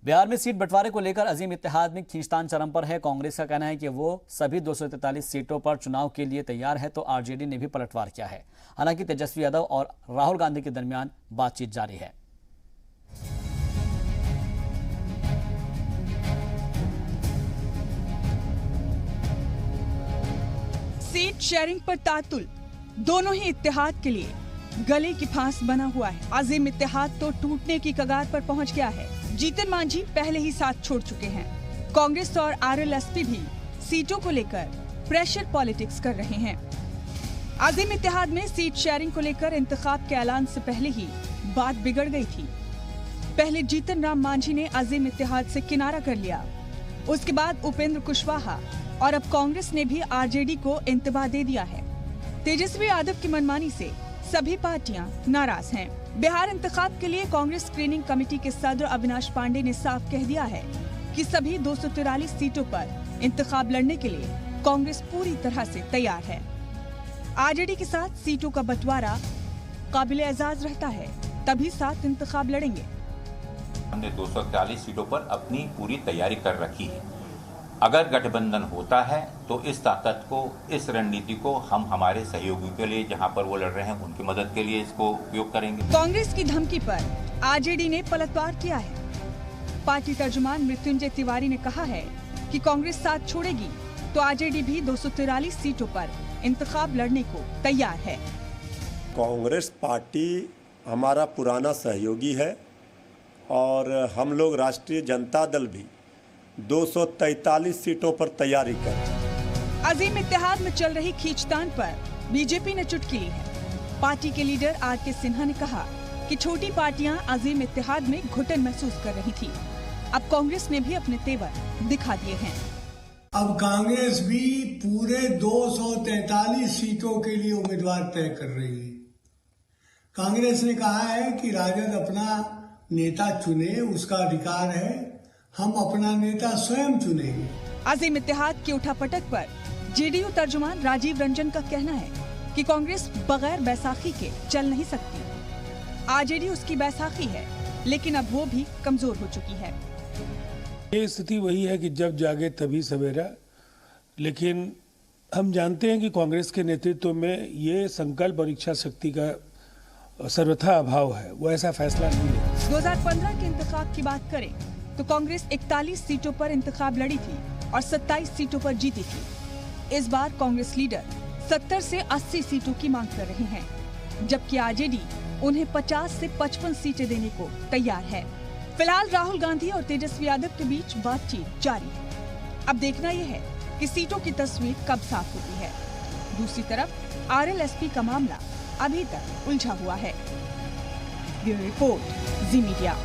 बिहार में सीट बंटवारे को लेकर अजीम इत्तेहाद में खींचतान चरम पर है। कांग्रेस का कहना है कि वो सभी 243 सीटों पर चुनाव के लिए तैयार है, तो आरजेडी ने भी पलटवार किया है। हालांकि तेजस्वी यादव और राहुल गांधी के दरमियान बातचीत जारी है। सीट शेयरिंग पर तातुल, दोनों ही इत्तेहाद के लिए गले की फांस बना हुआ है। अजीम इत्तेहाद तो टूटने की कगार पर पहुंच गया है। जीतन मांझी पहले ही साथ छोड़ चुके हैं। कांग्रेस और आरएलएसपी भी सीटों को लेकर प्रेशर पॉलिटिक्स कर रहे हैं। अजीम इत्तेहाद में सीट शेयरिंग को लेकर इंतखाब के ऐलान से पहले ही बात बिगड़ गई थी। पहले जीतन राम मांझी ने अजीम इत्तेहाद से किनारा कर लिया, उसके बाद उपेंद्र कुशवाहा और अब कांग्रेस ने भी आरजेडी को इंतबाह दे दिया है। तेजस्वी यादव की मनमानी से सभी पार्टियां नाराज हैं। बिहार इंतखाब के लिए कांग्रेस स्क्रीनिंग कमेटी के सदर अविनाश पांडे ने साफ कह दिया है कि सभी 243 सीटों पर इंतखाब लड़ने के लिए कांग्रेस पूरी तरह से तैयार है। आरजेडी के साथ सीटों का बंटवारा काबिले एजाज रहता है, तभी साथ इंतखाब लड़ेंगे। हमने 243 सीटों पर अपनी पूरी तैयारी कर रखी है। अगर गठबंधन होता है तो इस ताकत को, इस रणनीति को हम हमारे सहयोगी के लिए, जहां पर वो लड़ रहे हैं उनकी मदद के लिए इसको उपयोग करेंगे। कांग्रेस की धमकी पर आरजेडी ने पलटवार किया है। पार्टी तर्जुमान मृत्युंजय तिवारी ने कहा है कि कांग्रेस साथ छोड़ेगी तो आरजेडी भी 243 सीटों पर इंतखाब लड़ने को तैयार है। कांग्रेस पार्टी हमारा पुराना सहयोगी है और हम लोग राष्ट्रीय जनता दल भी 243 सीटों पर तैयारी कर। अजीम इत्तेहाद में चल रही खींचतान पर बीजेपी ने चुटकी ली है। पार्टी के लीडर आर.के. सिन्हा ने कहा कि छोटी पार्टियां अजीम इत्तेहाद में घुटन महसूस कर रही थी। अब कांग्रेस ने भी अपने तेवर दिखा दिए हैं। अब कांग्रेस भी पूरे 243 सीटों के लिए उम्मीदवार तय कर रही है। कांग्रेस ने कहा है कि राजद अपना नेता चुने, उसका अधिकार है, हम अपना नेता स्वयं चुनेंगे। अजीम इत्तेहाद की उठापटक पर जेडीयू तर्जुमान राजीव रंजन का कहना है कि कांग्रेस बगैर बैसाखी के चल नहीं सकती। आरजेडी उसकी बैसाखी है, लेकिन अब वो भी कमजोर हो चुकी है। ये स्थिति वही है कि जब जागे तभी सवेरा। लेकिन हम जानते हैं कि कांग्रेस के नेतृत्व में ये संकल्प और इच्छा शक्ति का सर्वथा अभाव है। वो ऐसा फैसला नहीं ले। 2015 के इंतखाब की बात करें तो कांग्रेस 41 सीटों पर इंतखाब लड़ी थी और 27 सीटों पर जीती थी। इस बार कांग्रेस लीडर 70 से 80 सीटों की मांग कर रहे हैं, जबकि आरजेडी उन्हें 50 से 55 सीटें देने को तैयार है। फिलहाल राहुल गांधी और तेजस्वी यादव के बीच बातचीत जारी है। अब देखना यह है कि सीटों की तस्वीर कब साफ होती है। दूसरी तरफ आरएलएसपी का मामला अभी तक उलझा हुआ है। ब्यूरो रिपोर्ट, जी मीडिया।